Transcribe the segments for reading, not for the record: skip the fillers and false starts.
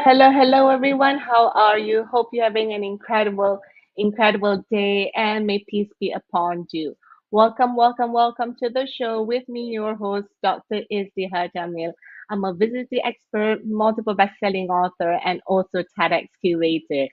Hello, everyone. How are you? Hope you're having an incredible day, and may peace be upon you. Welcome to the show with me, your host, Dr. Izdihar Jamil. I'm a visiting expert, multiple best-selling author, and also TEDx curator.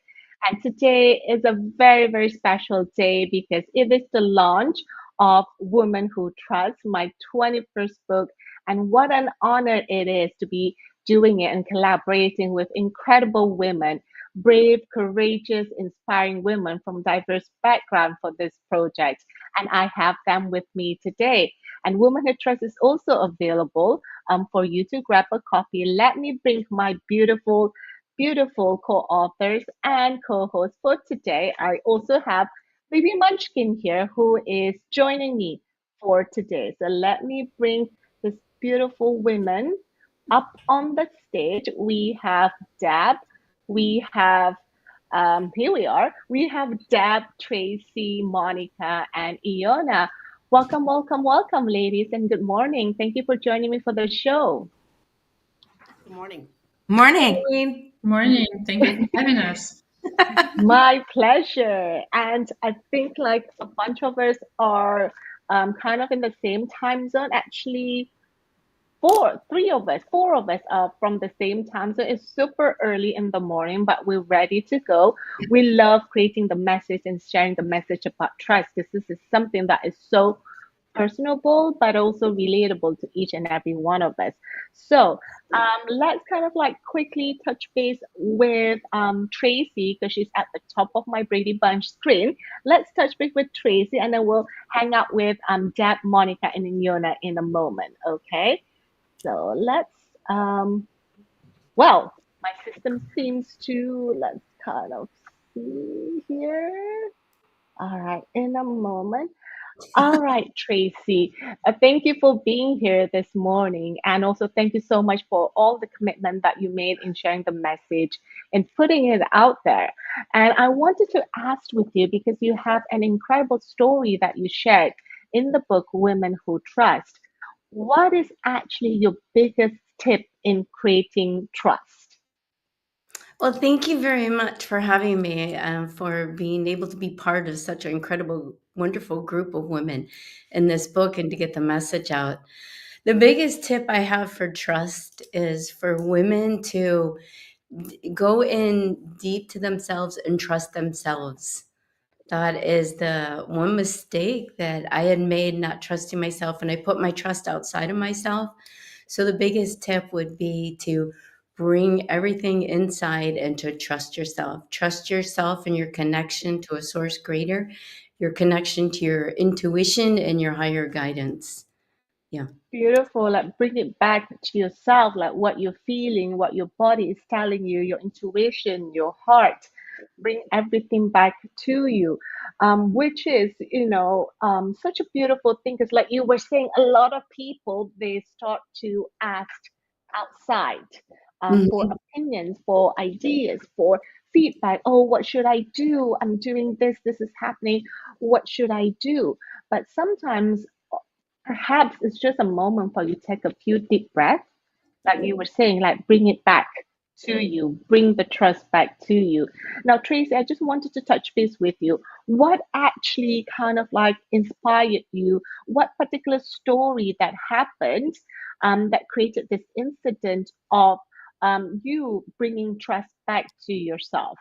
And today is a very special day because it is the launch of Women Who Trust, my 21st book. And what an honor it is to be doing it and collaborating with incredible women, brave, courageous, inspiring women from diverse backgrounds for this project. And I have them with me today. And Women Who Trust is also available for you to grab a copy. Let me bring my beautiful co-authors and co-hosts for today. I also have Baby Munchkin here who is joining me for today. So let me bring this beautiful women up on the stage. We have Deb. We have here we are. We have Deb, Tracy, Monica, and Iona. Welcome, ladies, and good morning. Thank you for joining me for the show. Good morning. Morning. Morning. Thank you for having us. My pleasure. And I think like a bunch of us are kind of in the same time zone. Actually, four of us are from the same time. So it's super early in the morning, but we're ready to go. We love creating the message and sharing the message about trust. This is something that is so personable, but also relatable to each and every one of us. So let's kind of like quickly touch base with Tracy because she's at the top of my Brady Bunch screen. Let's touch base with Tracy and then we'll hang out with Deb, Monica, and Iona in a moment, okay? So well, my system seems to, let's kind of see here. All right, in a moment. All right, Tracy, thank you for being here this morning. And also, thank you so much for all the commitment that you made in sharing the message and putting it out there. And I wanted to ask with you because you have an incredible story that you shared in the book Women Who Trust. What is actually your biggest tip in creating trust? Well, thank you very much for having me and for being able to be part of such an incredible, wonderful group of women in this book and to get the message out. The biggest tip I have for trust is for women to go in deep to themselves and trust themselves. That is the one mistake that I had made, not trusting myself, and I put my trust outside of myself. So the biggest tip would be to bring everything inside and to trust yourself. Trust yourself and your connection to a source greater, your connection to your intuition and your higher guidance. Yeah. Beautiful. Like bring it back to yourself, like what you're feeling, what your body is telling you, your intuition, your heart. Bring everything back to you, which is, such a beautiful thing. Because, like you were saying, a lot of people they start to ask outside for Mhm. opinions, for ideas, for feedback. Oh, what should I do? I'm doing this. This is happening. What should I do? But sometimes perhaps it's just a moment for you to take a few deep breaths, like you were saying, like bring it back to you, bring the trust back to you. Now, Tracy, I just wanted to touch base with you. What actually kind of like inspired you? What particular story that happened that created this incident of you bringing trust back to yourself?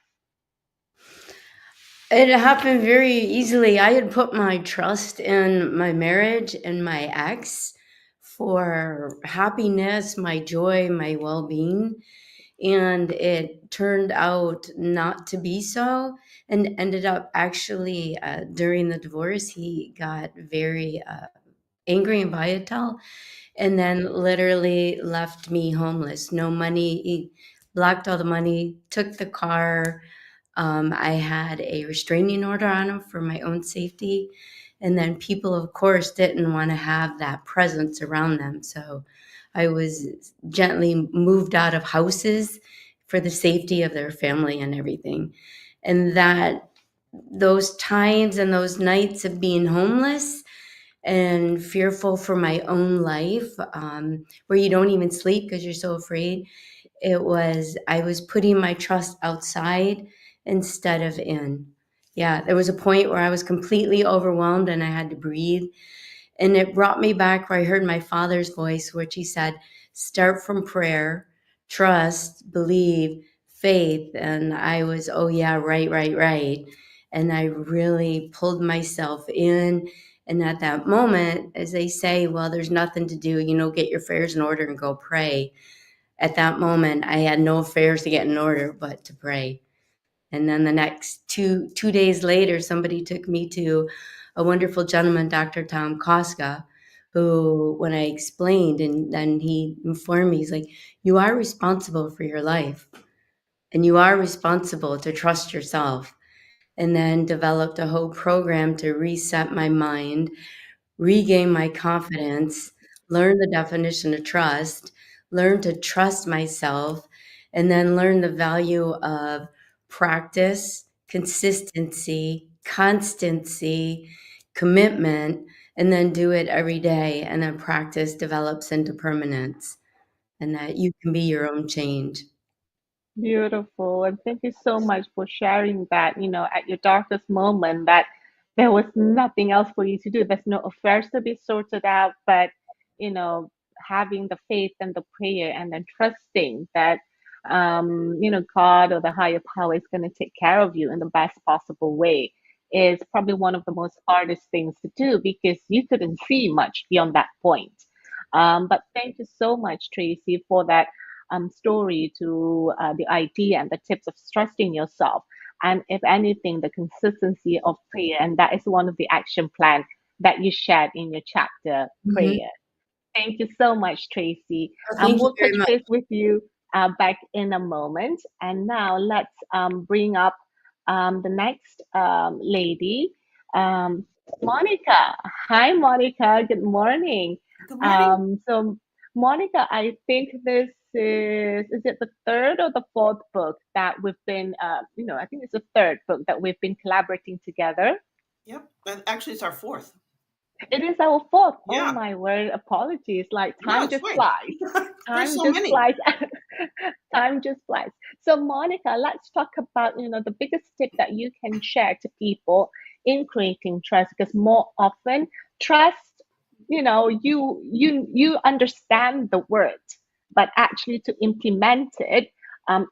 It happened very easily. I had put my trust in my marriage and my ex for happiness, my joy, my well being. And it turned out not to be so, and ended up actually during the divorce, he got very angry and volatile, and then literally left me homeless. No money. He blocked all the money, took the car. I had a restraining order on him for my own safety. And then people, of course, didn't want to have that presence around them. So I was gently moved out of houses for the safety of their family and everything. And that those times and those nights of being homeless and fearful for my own life, where you don't even sleep because you're so afraid, I was putting my trust outside instead of in. Yeah, there was a point where I was completely overwhelmed and I had to breathe. And it brought me back where I heard my father's voice, which he said, start from prayer, trust, believe, faith. And I was, oh, yeah, right, right, right. And I really pulled myself in. And at that moment, as they say, well, there's nothing to do, get your affairs in order and go pray. At that moment, I had no affairs to get in order but to pray. And then the next two days later, somebody took me to a wonderful gentleman, Dr. Tom Koska, who, when I explained, and then he informed me, he's like, you are responsible for your life and you are responsible to trust yourself. And then developed a whole program to reset my mind, regain my confidence, learn the definition of trust, learn to trust myself, and then learn the value of practice, consistency, constancy, commitment, and then do it every day. And then practice develops into permanence, and that you can be your own change. Beautiful. And thank you so much for sharing that, at your darkest moment, that there was nothing else for you to do. There's no affairs to be sorted out, but, you know, having the faith and the prayer and then trusting that, God or the higher power is going to take care of you in the best possible way is probably one of the most hardest things to do because you couldn't see much beyond that point. But thank you so much, Tracy, for that story to the idea and the tips of trusting yourself. And if anything, the consistency of prayer. And that is one of the action plan that you shared in your chapter, Mhm. prayer. Thank you so much, Tracy. Well, thank you We'll touch very much. base with you back in a moment. And now let's bring up the next lady, um, Monica. Hi, Monica. Good morning. Good morning. So, Monica, I think this is it the third or the fourth book that we've been, I think it's the third book that we've been collaborating together. Yep. And actually, it's our fourth. It is our fourth. Oh Yeah. my word, apologies. Like No, time it's just fine. flies. There's Time so just many. flies. Time just flies. So Monica, let's talk about, the biggest tip that you can share to people in creating trust because more often trust, you understand the word, but actually to implement it,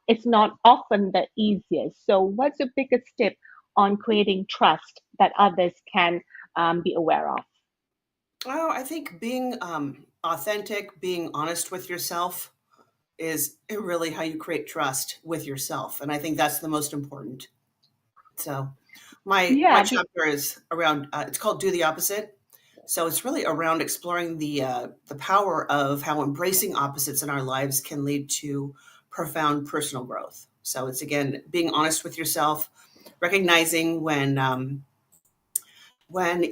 it's not often the easiest. So what's your biggest tip on creating trust that others can be aware of? Oh, I think being authentic, being honest with yourself is really how you create trust with yourself. And I think that's the most important. So my Yeah, chapter is around, it's called Do the Opposite. So it's really around exploring the power of how embracing opposites in our lives can lead to profound personal growth. So it's again being honest with yourself, recognizing when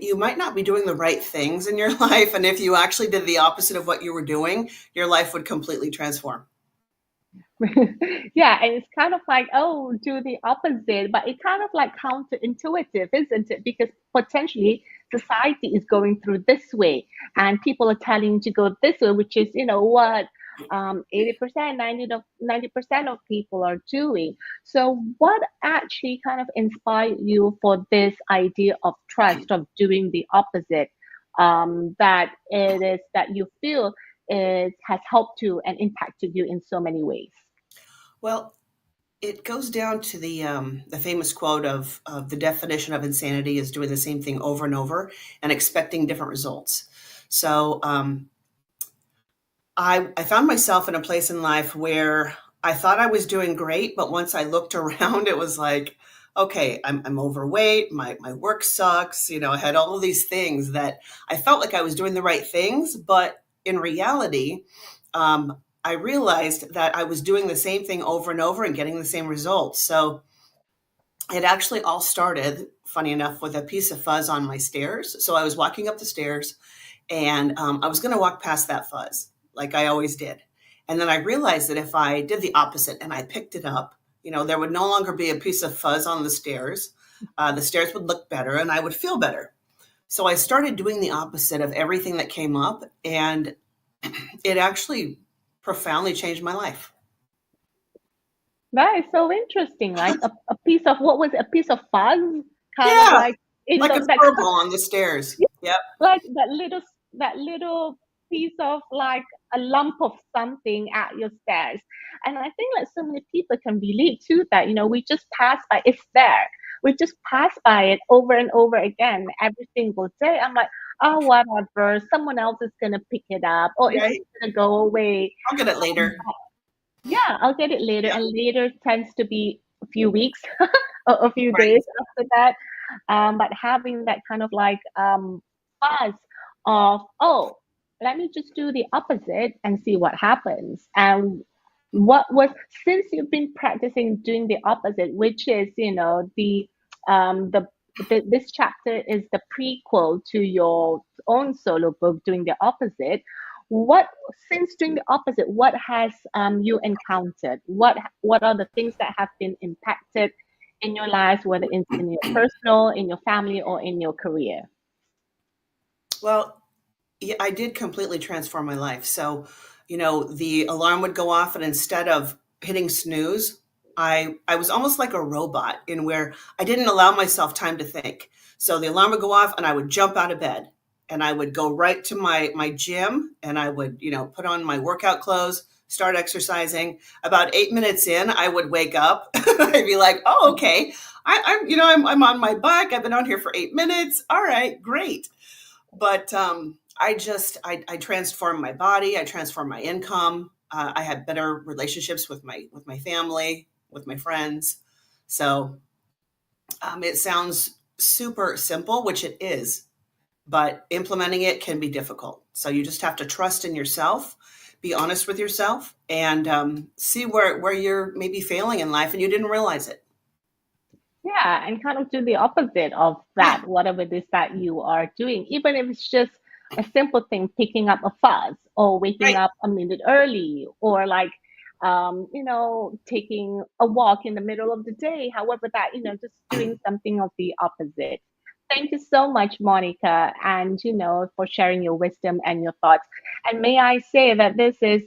you might not be doing the right things in your life, and if you actually did the opposite of what you were doing, your life would completely transform. yeah, and it's kind of like, oh, do the opposite, but it's kind of like counterintuitive, isn't it? Because potentially society is going through this way, and people are telling you to go this way, which is, what 80%, 90% of people are doing. So, what actually kind of inspired you for this idea of trust, of doing the opposite? That it is that you feel it has helped you and impacted you in so many ways. Well, It goes down to the famous quote of the definition of insanity is doing the same thing over and over and expecting different results. So I found myself in a place in life where I thought I was doing great, but once I looked around, it was like, okay, I'm overweight. My work sucks. I had all of these things that I felt like I was doing the right things, but in reality, I realized that I was doing the same thing over and over and getting the same results. So it actually all started, funny enough, with a piece of fuzz on my stairs. So I was walking up the stairs and I was going to walk past that fuzz like I always did. And then I realized that if I did the opposite and I picked it up, there would no longer be a piece of fuzz on the stairs. The stairs would look better and I would feel better. So I started doing the opposite of everything that came up, and it actually profoundly changed my life. That is so interesting. Like a piece of what was it, a piece of fuzz, kind of Yeah, like in like a the that furball on the stairs. Yep. like that little piece of like a lump of something at your stairs. And I think like so many people can relate to that. We just pass by, it's there. We just pass by it over and over again every single day. I'm like, oh, whatever. Someone else is gonna pick it up, or it's Right. just gonna go away. I'll get it later. Yeah, I'll get it later, Yep. and later tends to be a few weeks, a few Right. days after that. But having that kind of like buzz of, oh, let me just do the opposite and see what happens. And what was, since you've been practicing doing the opposite, which is this chapter is the prequel to your own solo book, Doing the Opposite. What, since doing the opposite, what has you encountered? What are the things that have been impacted in your lives, whether it's in your personal, in your family, or in your career? Well, yeah, I did completely transform my life. So, the alarm would go off, and instead of hitting snooze, I was almost like a robot in where I didn't allow myself time to think. So the alarm would go off, and I would jump out of bed, and I would go right to my gym, and I would put on my workout clothes, start exercising. About 8 minutes in, I would wake up. I'd be like, "Oh, okay, I'm on my bike. I've been on here for 8 minutes. All right, great." But I transformed my body. I transformed my income. I had better relationships with my family, with my friends. So it sounds super simple, which it is, but implementing it can be difficult. So you just have to trust in yourself, be honest with yourself, and see where you're maybe failing in life and you didn't realize it. Yeah, and kind of do the opposite of Yeah, that, whatever it is that you are doing, even if it's just a simple thing, picking up a fuzz or waking right. up a minute early, or like, taking a walk in the middle of the day, however that, just doing something of the opposite. Thank you so much, Monica, and, for sharing your wisdom and your thoughts. And may I say that this is,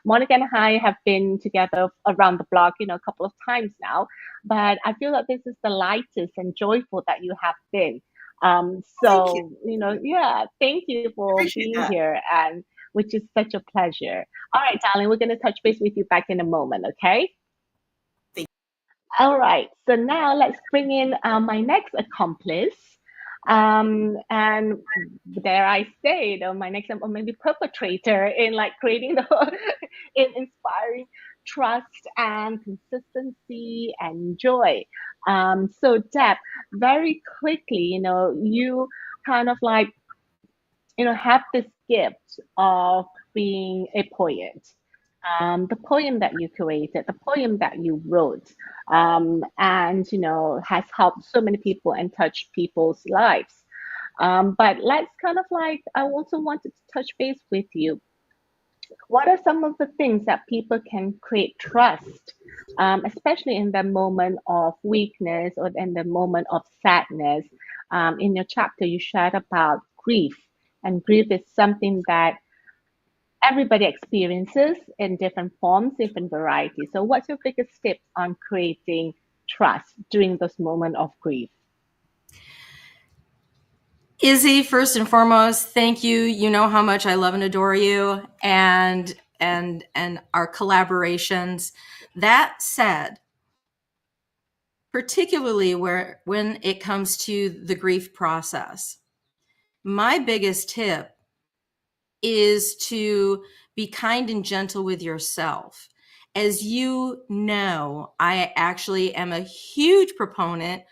Monica and I have been together around the block, a couple of times now, but I feel that this is the lightest and joyful that you have been. Thank you. Yeah, thank you I for appreciate being that. here, and which is such a pleasure. All right, darling, we're going to touch base with you back in a moment, okay? Thank All right, so now let's bring in my next accomplice. And dare I say, my next, or maybe perpetrator in like creating in inspiring trust and consistency and joy. So Deb, very quickly, you kind of like, have this gift of being a poet. The poem that you created, the poem that you wrote, and has helped so many people and touched people's lives. But let's kind of like, I also wanted to touch base with you. What are some of the things that people can create trust, especially in the moment of weakness or in the moment of sadness? In your chapter, you shared about grief, and grief is something that everybody experiences in different forms, different varieties. So, what's your biggest tip on creating trust during this moment of grief? Izzy, first and foremost, thank you. You know how much I love and adore you, and our collaborations. That said, particularly when it comes to the grief process. My biggest tip is to be kind and gentle with yourself. As you know, I actually am a huge proponent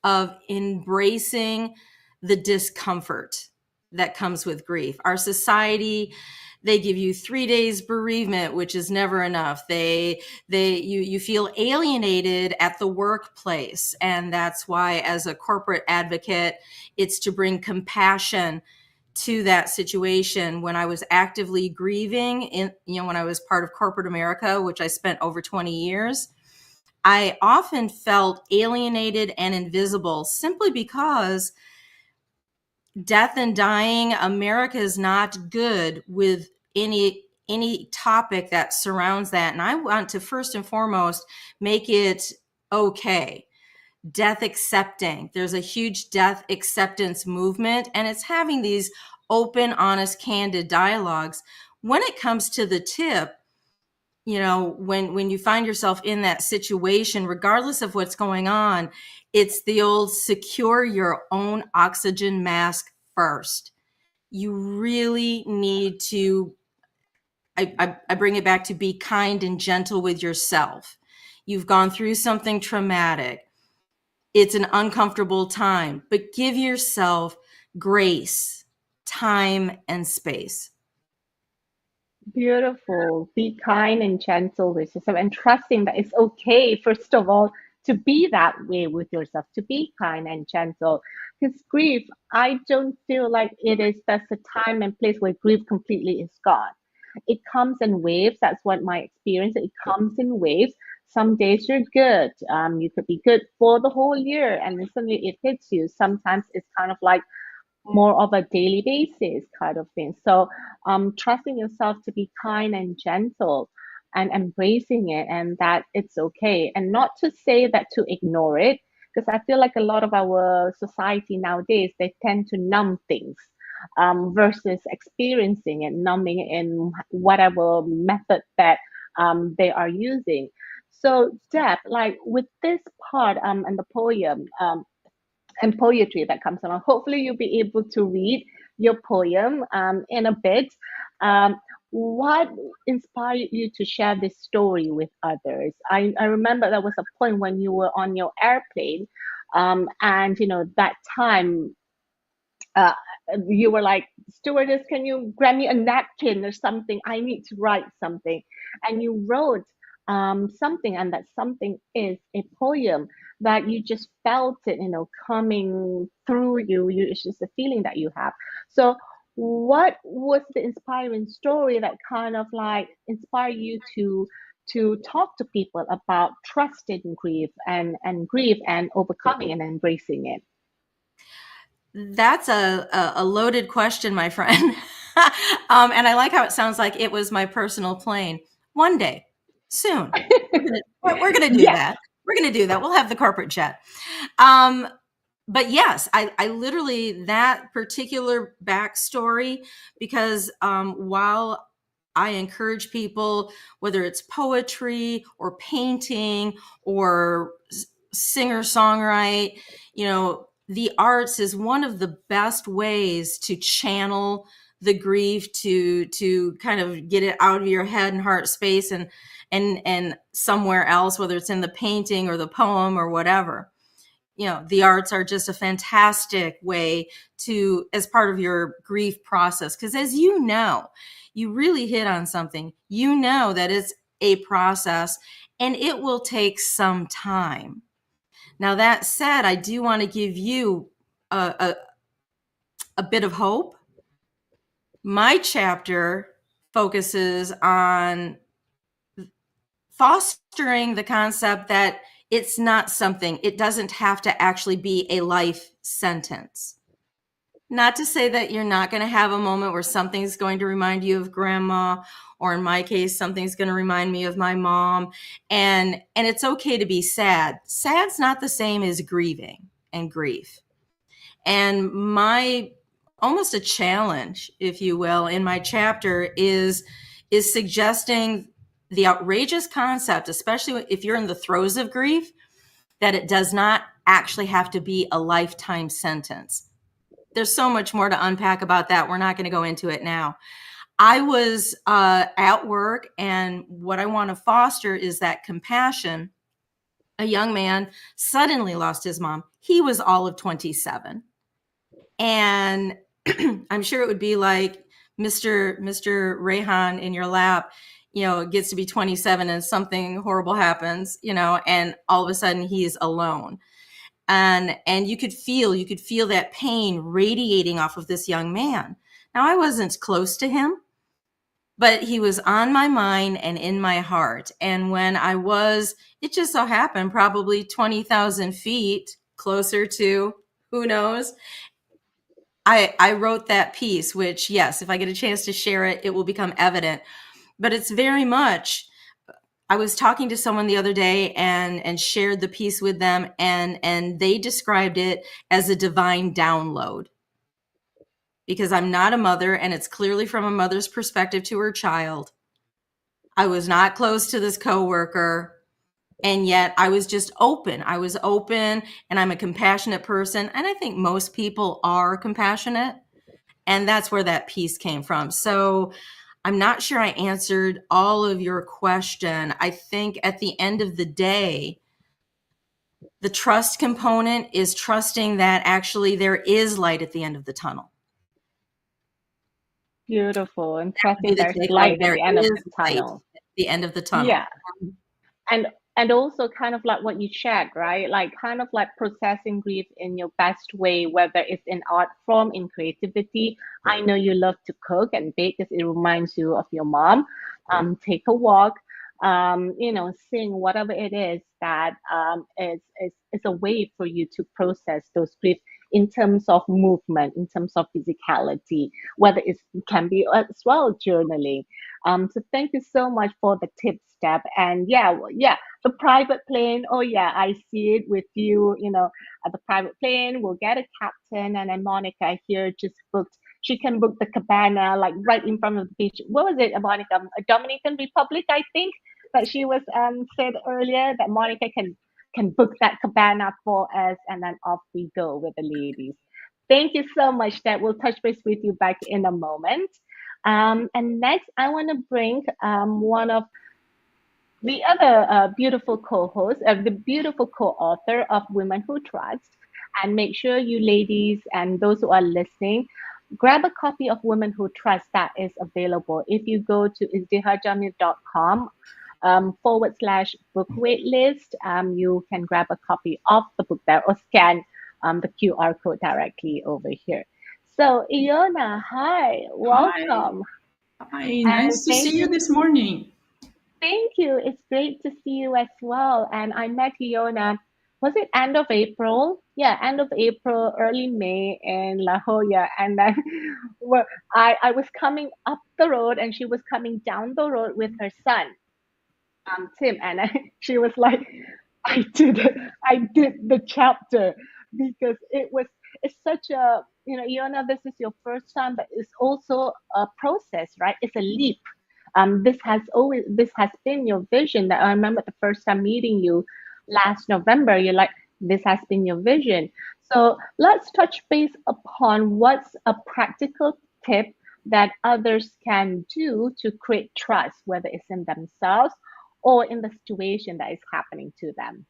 of embracing the discomfort that comes with grief. Our society, they give you 3 days bereavement, which is never enough. You feel alienated at the workplace, and that's why, as a corporate advocate, it's to bring compassion to that situation. When I was actively grieving when I was part of corporate America, which I spent over 20 years, I often felt alienated and invisible simply because death and dying, America is not good with any topic that surrounds that. And I want to first and foremost make it okay. Death accepting. There's a huge death acceptance movement, and it's having these open, honest, candid dialogues. When it comes to the tip, when you find yourself in that situation, regardless of what's going on, it's the old secure your own oxygen mask first. You really need to, I bring it back to be kind and gentle with yourself. You've gone through something traumatic. It's an uncomfortable time, but give yourself grace, time, and space. Beautiful. Be kind and gentle with yourself and trusting that it's okay, first of all, to be that way with yourself, to be kind and gentle. Because grief, I don't feel like it is that's a time and place where grief completely is gone. It comes in waves. That's what my experience. It comes in waves. Some days you're good. You could be good for the whole year, and then suddenly it hits you. Sometimes it's kind of like more of a daily basis kind of thing. So, trusting yourself to be kind and gentle and embracing it, and that it's okay. And not to say that to ignore it, because I feel like a lot of our society nowadays, they tend to numb things versus experiencing it, numbing it in whatever method that they are using. So, Deb, like with this part and the poem, and poetry that comes along. Hopefully, you'll be able to read your poem in a bit. What inspired you to share this story with others? I remember there was a point when you were on your airplane, and that time uh, you were like, stewardess, can you grab me a napkin or something? I need to write something. And you wrote something, and that something is a poem that you just felt it, coming through you. It's just a feeling that you have. So, what was the inspiring story that kind of like inspired you to talk to people about trusting grief and grief and overcoming and embracing it? That's a loaded question, my friend. And I like how it sounds like it was my personal plane. One day, soon, we're gonna do Yes. that. We're gonna do that. We'll have the corporate jet. But yes, I literally, that particular backstory, because while I encourage people, whether it's poetry or painting or singer songwrite, the arts is one of the best ways to channel the grief, to kind of get it out of your head and heart space and somewhere else, whether it's in the painting or the poem or whatever. The arts are just a fantastic way to, as part of your grief process. Because as you know, you really hit on something. That it's a process and it will take some time. Now, that said, I do want to give you a bit of hope. My chapter focuses on fostering the concept that it's not something, it doesn't have to actually be a life sentence. Not to say that you're not going to have a moment where something's going to remind you of grandma, or in my case, something's going to remind me of my mom. And it's okay to be sad. Sad's not the same as grieving and grief. And my, almost a challenge, if you will, in my chapter is suggesting the outrageous concept, especially if you're in the throes of grief, that it does not actually have to be a lifetime sentence. There's so much more to unpack about that. We're not going to go into it now. I was at work, and what I want to foster is that compassion. A young man suddenly lost his mom. He was all of 27. And I'm sure it would be like Mr. Rehan in your lap, gets to be 27 and something horrible happens, and all of a sudden he's alone. And you could feel that pain radiating off of this young man. Now, I wasn't close to him, but he was on my mind and in my heart. And when I was, it just so happened, probably 20,000 feet closer to, who knows, I wrote that piece, which, yes, if I get a chance to share it, it will become evident. But it's very much, I was talking to someone the other day and shared the piece with them, and they described it as a divine download. Because I'm not a mother, and it's clearly from a mother's perspective to her child. I was not close to this coworker, and yet I was just open. I was open, and I'm a compassionate person, and I think most people are compassionate, and that's where that piece came from. So I'm not sure I answered all of your question. I think at the end of the day, the trust component is trusting that actually there is light at the end of the tunnel. Beautiful. And trusting The there's takeaway, light at there the end of is the light tunnel. at the end of the tunnel. Yeah. And also kind of like what you shared, right? Like kind of like processing grief in your best way, whether it's in art form, in creativity. I know you love to cook and bake because it reminds you of your mom. Take a walk, sing, whatever it is that is a way for you to process those grief in terms of movement, in terms of physicality, whether it can be as well journaling. So thank you so much for the tip, Step. And yeah, the private plane. Oh yeah, I see it with you. At the private plane, we'll get a captain, and then Monica here just booked. She can book the cabana like right in front of the beach. What was it, Monica? A Dominican Republic, I think. That she was said earlier that Monica can book that cabana for us, and then off we go with the ladies. Thank you so much. That we'll touch base with you back in a moment. And next, I want to bring one of the other beautiful co-host, the beautiful co-author of Women Who Trust. And make sure you ladies and those who are listening, grab a copy of Women Who Trust that is available. If you go to izdiharjamil.com /book wait list, you can grab a copy of the book there or scan the QR code directly over here. So, Iona, hi, welcome. Hi, nice to see you this morning. Thank you. It's great to see you as well. And I met Iona, was it end of April? Yeah, end of April, early May in La Jolla. And then I was coming up the road and she was coming down the road with her son, Tim. And she was like, I did the chapter because it's such a, Iona, this is your first time, but it's also a process, right? It's a leap. This has been your vision. That I remember the first time meeting you last November. You're like, this has been your vision. So let's touch base upon what's a practical tip that others can do to create trust, whether it's in themselves or in the situation that is happening to them.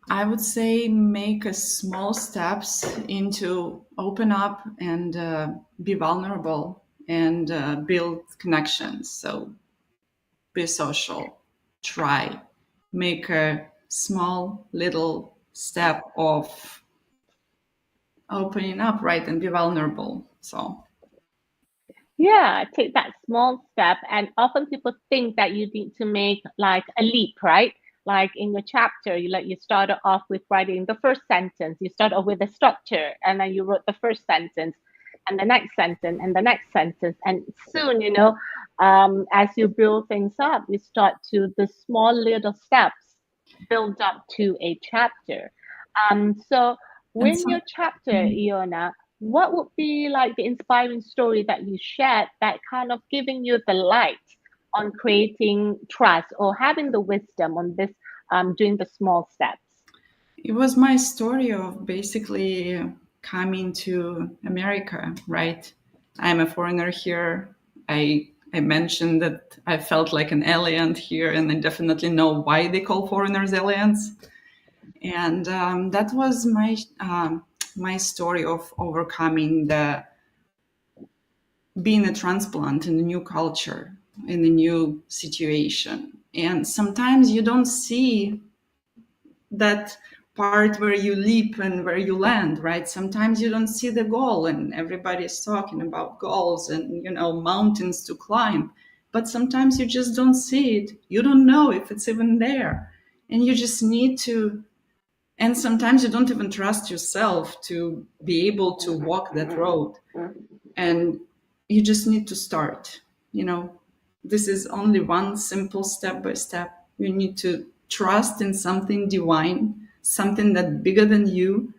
I would say make a small steps into open up and be vulnerable and build connections. So be social, try, make a small little step of opening up, right, and be vulnerable. So yeah, take that small step. And often people think that you need to make like a leap, right? Like in your chapter, you started off with writing the first sentence. You start off with a structure, and then you wrote the first sentence, and the next sentence, and the next sentence. And soon, as you build things up, you start to the small little steps build up to a chapter. So when your chapter, Iona, what would be like the inspiring story that you shared that kind of giving you the light on creating trust or having the wisdom on this doing the small steps? It was my story of basically coming to America, right? I'm a foreigner here. I mentioned that I felt like an alien here, and I definitely know why they call foreigners aliens. And that was my story of overcoming the being a transplant in a new culture, in a new situation. And sometimes you don't see that part where you leap and where you land, right? Sometimes you don't see the goal, and everybody's talking about goals and, mountains to climb. But sometimes you just don't see it. You don't know if it's even there. And you just need to, and sometimes you don't even trust yourself to be able to walk that road. And you just need to start. This is only one simple step by step. You need to trust in something divine, something that bigger than you,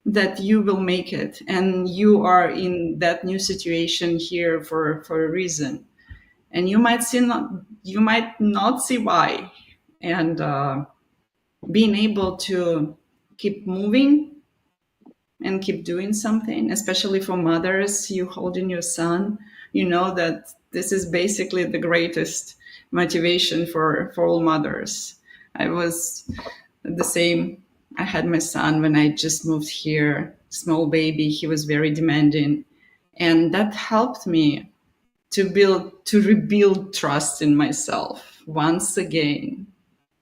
that you will make it, and you are in that new situation here for a reason. And you might not see why. And being able to keep moving and keep doing something, especially for mothers, you holding your son, you know that this is basically the greatest motivation for all mothers. I was the same. I had my son when I just moved here, small baby. He was very demanding. And that helped me to rebuild trust in myself once again.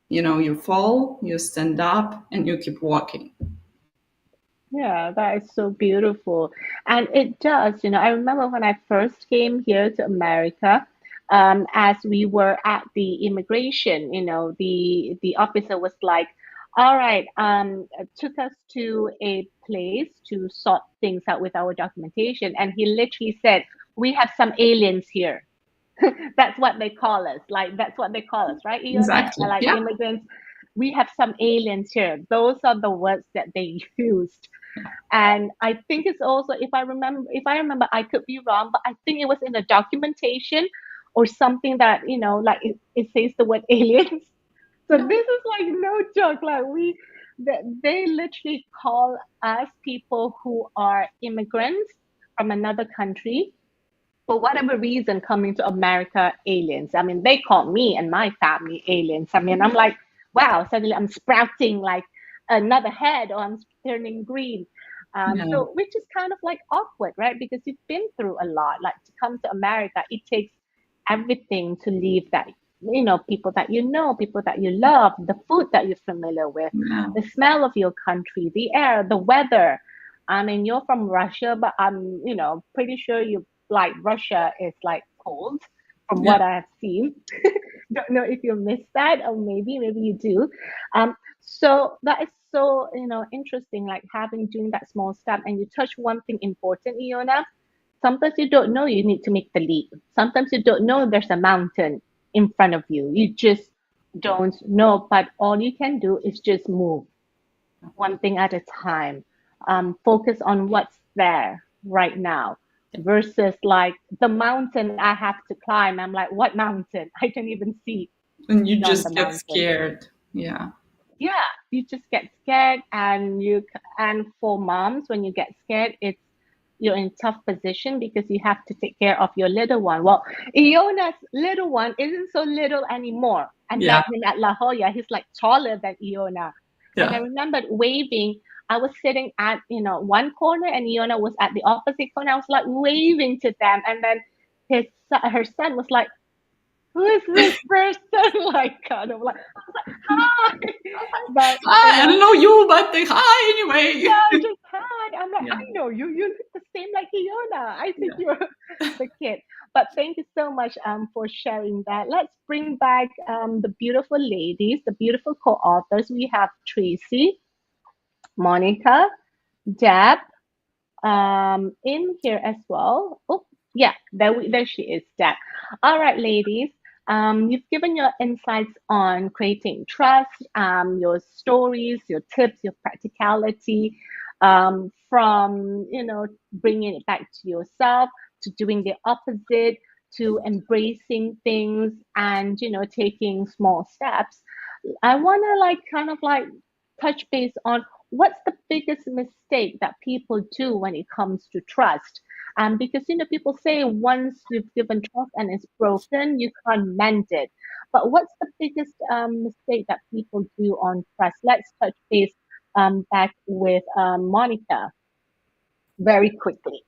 You fall, you stand up, and you keep walking. Yeah, that is so beautiful. And it does, I remember when I first came here to America, as we were at the immigration, the officer was like, all right, took us to a place to sort things out with our documentation. And he literally said, we have some aliens here. That's what they call us. Like, that's what they call us, right, Iona? Exactly. Like Yeah. immigrants, we have some aliens here. Those are the words that they used. And I think it's also, if I remember, I could be wrong, but I think it was in the documentation or something that, like it says the word aliens. So Yeah. this is like no joke. Like they literally call us people who are immigrants from another country for whatever reason coming to America aliens. I mean, they call me and my family aliens. I mean, I'm like, wow, suddenly I'm sprouting like another head or I'm turning green. Yeah. So, which is kind of like awkward, right? Because you've been through a lot. Like to come to America, it takes everything to leave that, people that people that you love, the food that you're familiar with, Yeah. the smell of your country, the air, the weather. I mean, you're from Russia, but I'm, pretty sure you like Russia is like cold from Yeah. what I have seen. Don't know if you missed that, or maybe you do. So that is so interesting, like having doing that small step. And you touch one thing important, Iona. Sometimes you don't know you need to make the leap. Sometimes you don't know there's a mountain in front of you. You just don't know. But all you can do is just move one thing at a time. Focus on what's there right now versus like the mountain I have to climb. I'm like, what mountain? I don't even see And you beyond the just get mountain. scared. Yeah. Yeah, you just get scared, and for moms, when you get scared, you're in tough position because you have to take care of your little one. Well, Iona's little one isn't so little anymore. I Yeah. met him at La Jolla. He's like taller than Iona. And I Yeah. remembered waving. I was sitting at, one corner and Iona was at the opposite corner. I was like waving to them. And then her son was like, who is this person? Like, kind of like, I was like, hi. But, Hi, I don't know you, but hi anyway. yeah, just hi. I'm like, Yeah. I know you. You look the same like Iona. I think Yeah. you're the kid. But thank you so much for sharing that. Let's bring back the beautiful ladies, the beautiful co-authors. We have Tracy, Monica, Deb, in here as well. Oh, yeah, there she is, Deb. All right, ladies. You've given your insights on creating trust, your stories, your tips, your practicality, from bringing it back to yourself, to doing the opposite, to embracing things, and taking small steps. I want to like kind of like touch base on what's the biggest mistake that people do when it comes to trust. Because people say once you've given trust and it's broken, you can't mend it. But what's the biggest mistake that people do on trust? Let's touch base back with Monica very quickly.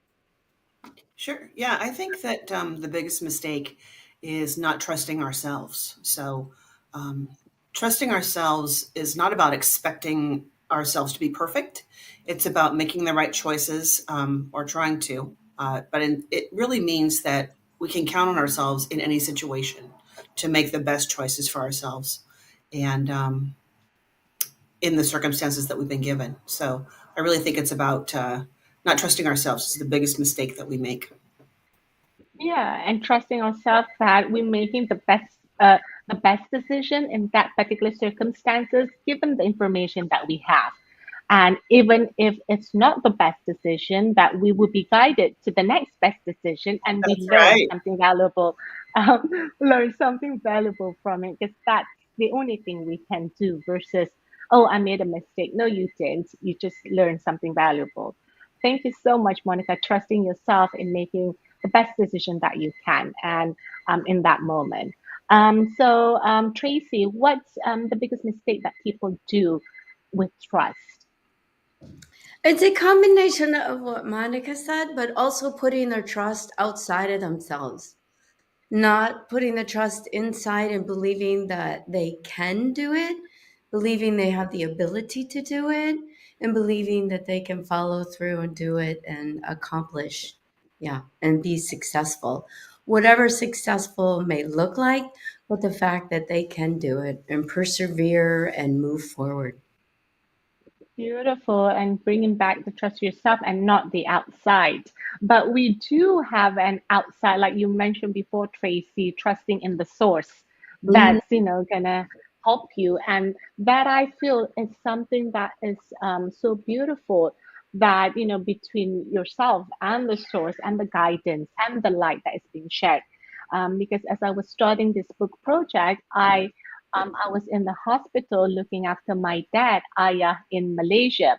Sure. Yeah, I think that the biggest mistake is not trusting ourselves. So, um, trusting ourselves is not about expecting ourselves to be perfect. It's about making the right choices, or trying to. It really means that we can count on ourselves in any situation to make the best choices for ourselves and in the circumstances that we've been given. So, I really think it's about not trusting ourselves is the biggest mistake that we make. Yeah, and trusting ourselves that we're making the best decision in that particular circumstances, given the information that we have. And even if it's not the best decision, that we will be guided to the next best decision, and That's we learn right. something valuable, learn something valuable from it, because that's the only thing we can do. Versus, oh, I made a mistake. No, you didn't. You just learned something valuable. Thank you so much, Monica, trusting yourself in making the best decision that you can, and in that moment. Tracy, what's the biggest mistake that people do with trust? It's a combination of what Monica said, but also putting their trust outside of themselves, not putting the trust inside and believing that they can do it, believing they have the ability to do it, and believing that they can follow through and do it and accomplish, yeah, and be successful. Whatever successful may look like, but the fact that they can do it and persevere and move forward. Beautiful, and bringing back the trust yourself and not the outside. But we do have an outside, like you mentioned before, Tracy, trusting in the source Mhm. that's, gonna help you. And that I feel is something that is so beautiful, that, between yourself and the source and the guidance and the light that is being shared. Because as I was starting this book project, I was in the hospital looking after my dad, Ayah, in Malaysia.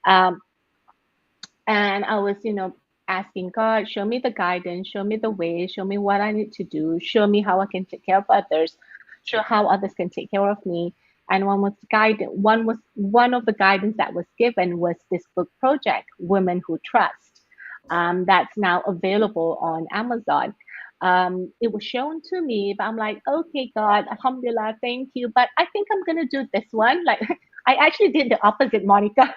Um, and I was, asking God, show me the guidance, show me the way, show me what I need to do, show me how I can take care of others, show how others can take care of me. And one of the guidance that was given was this book project, Women Who Trust. That's now available on Amazon. It was shown to me, but I'm like, okay, God, Alhamdulillah, thank you. But I think I'm gonna do this one. Like, I actually did the opposite, Monica.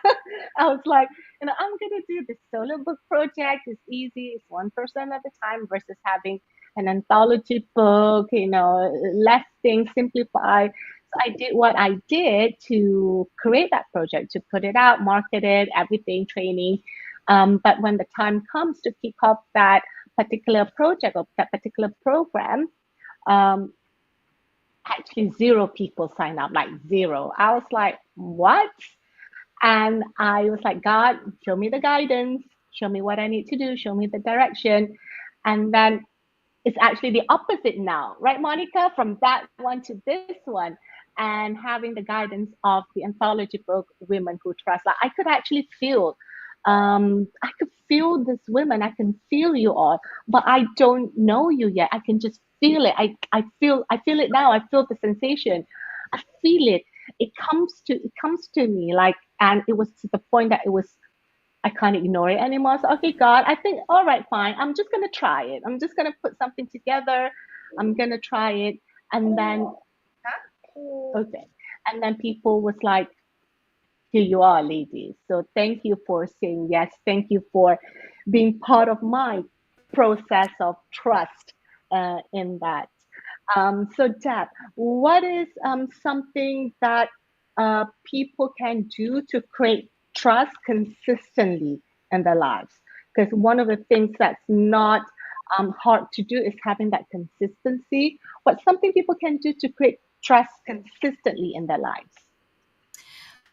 I was like, I'm gonna do this solo book project. It's easy. It's one person at a time versus having an anthology book. Less things, simplify. So I did what I did to create that project, to put it out, market it, everything, training. But when the time comes to kick off that particular project or that particular program, um, actually zero people sign up, like zero. I was like, what? And I was like, God, show me the guidance, show me what I need to do, show me the direction. And then it's actually the opposite now, right, Monica? From that one to this one. And having the guidance of the anthology book, Women Who Trust. Like, I could actually feel, I could feel this women. I can feel you all, but I don't know you yet. I can just feel it. I feel it now. I feel the sensation. I feel it. It comes to me like, and it was to the point that it was, I can't ignore it anymore. So, okay, God, I think, all right, fine. I'm just going to try it. I'm just going to put something together. I'm going to try it. And then, okay. And then people was like, here you are, ladies. So thank you for saying yes. Thank you for being part of my process of trust in that. So, Deb, what is something that people can do to create trust consistently in their lives? Because one of the things that's not hard to do is having that consistency. What's something people can do to create trust consistently in their lives?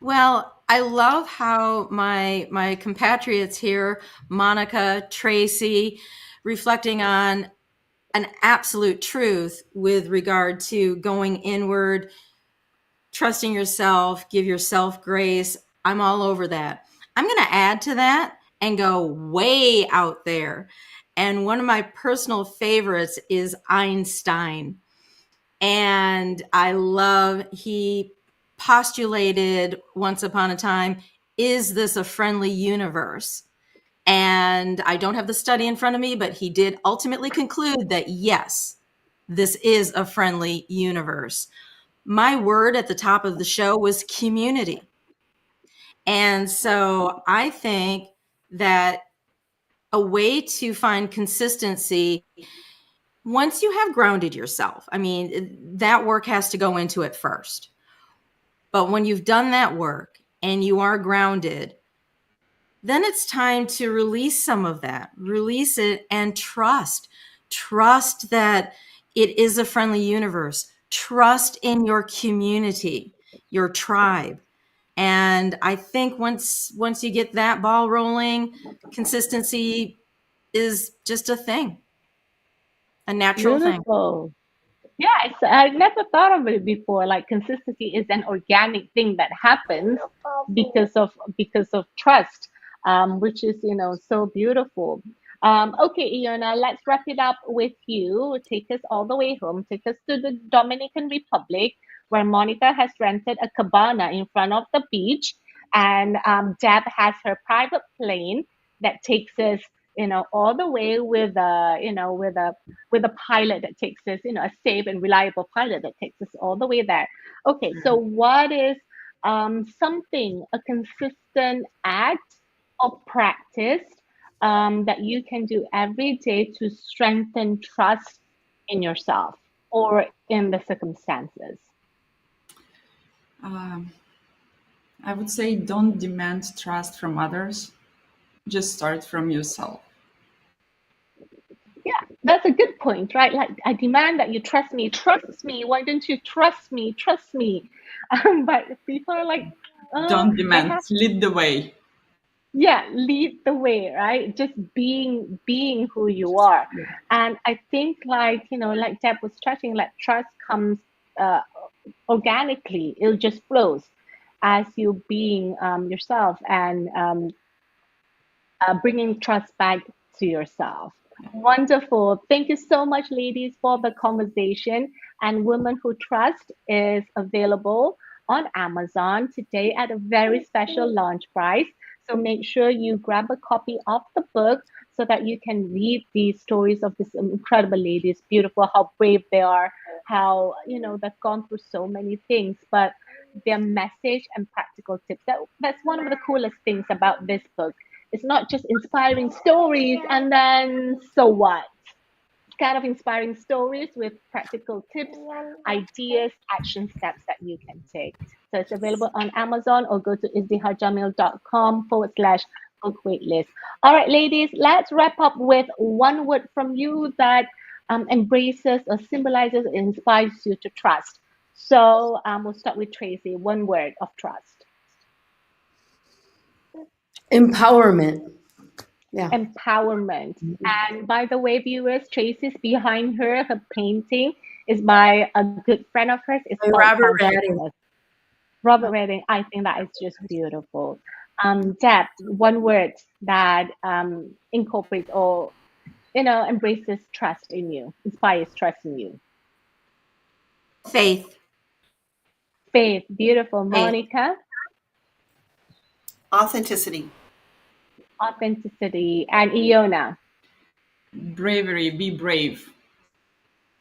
Well, I love how my compatriots here, Monica, Tracy, reflecting on an absolute truth with regard to going inward, trusting yourself, give yourself grace. I'm all over that. I'm going to add to that and go way out there. And one of my personal favorites is Einstein. And I love, he postulated once upon a time, is this a friendly universe? And I don't have the study in front of me, but he did ultimately conclude that yes, this is a friendly universe. My word at the top of the show was community. And so I think that a way to find consistency, once you have grounded yourself, I mean, that work has to go into it first. But when you've done that work and you are grounded, then it's time to release some of that, release it, and trust that it is a friendly universe. Trust in your community, your tribe. And I think once you get that ball rolling, consistency is just a thing, a natural thing. Beautiful. Yeah, I never thought of it before. Like consistency is an organic thing that happens because of trust, which is so beautiful. Okay, Iona, let's wrap it up with you. Take us all the way home. Take us to the Dominican Republic, where Monica has rented a cabana in front of the beach, and Deb has her private plane that takes us, all the way with a pilot that takes us, a safe and reliable pilot that takes us all the way there. Okay, so what is something, a consistent act or practice that you can do every day to strengthen trust in yourself or in the circumstances? Um, I would say don't demand trust from others. Just start from yourself. Yeah, that's a good point, right? Like, I demand that you trust me. Trust me. Why don't you trust me? Trust me. But people are like, Don't I demand, have, lead the way. yeah, lead the way, right? Just being who you are. And I think, like, like Deb was touching, like trust comes uh, organically. It just flows as you being yourself and bringing trust back to yourself. Wonderful. Thank you so much, ladies, for the conversation. And Women Who Trust is available on Amazon today at a very special launch price. So make sure you grab a copy of the book so that you can read the stories of these incredible ladies. Beautiful, how brave they are, how, they've gone through so many things, but their message and practical tips. That's one of the coolest things about this book. It's not just inspiring stories and then so what? It's kind of inspiring stories with practical tips, ideas, action steps that you can take. So it's available on Amazon or go to izdiharjamil.com/book waitlist. All right, ladies, let's wrap up with one word from you that embraces or symbolizes, inspires you to trust. So we'll start with Tracy. One word of trust. Empowerment. Yeah. Empowerment. And by the way, viewers, Tracy's behind her. Her painting is by a good friend of hers. It's By called Robert Redding. Consciousness. Robert Redding. I think that is just beautiful. Deb, one word that incorporates or embraces trust in you, inspires trust in you. Faith. Faith. Beautiful. Faith. Monica. Authenticity. Authenticity. And Iona. Bravery, be brave.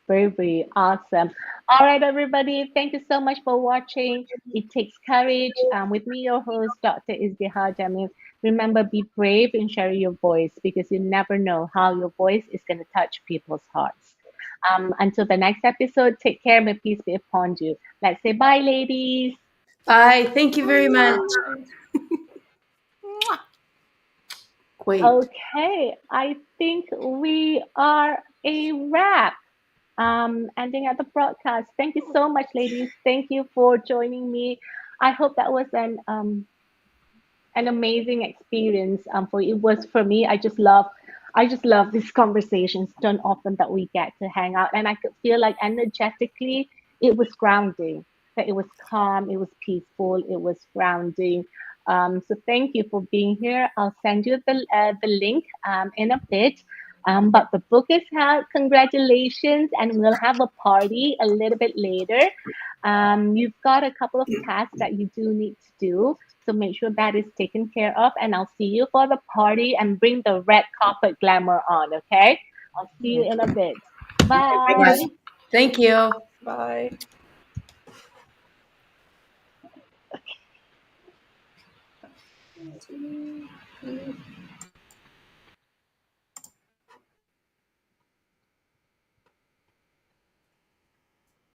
Bravery. Awesome. All right, everybody. Thank you so much for watching. It takes courage. With me, your host, Dr. Izdihar Jamil. Remember, be brave in sharing your voice because you never know how your voice is going to touch people's hearts. Until the next episode, take care. May peace be upon you. Let's say bye, ladies. Bye. Thank you very much. Great. Okay, I think we are a wrap. Ending at the broadcast. Thank you so much, ladies. Thank you for joining me. I hope that was an amazing experience for you. It was for me. I just love these conversations. Don't often that we get to hang out, and I could feel like energetically it was grounding. that it was calm, it was peaceful, it was grounding. So thank you for being here. I'll send you the link in a bit. But the book is out. Congratulations, and we'll have a party a little bit later. You've got a couple of tasks that you do need to do, so make sure that is taken care of. And I'll see you for the party, and bring the red carpet glamour on. Okay? I'll see you in a bit. Yes. Bye. Thank you. Bye.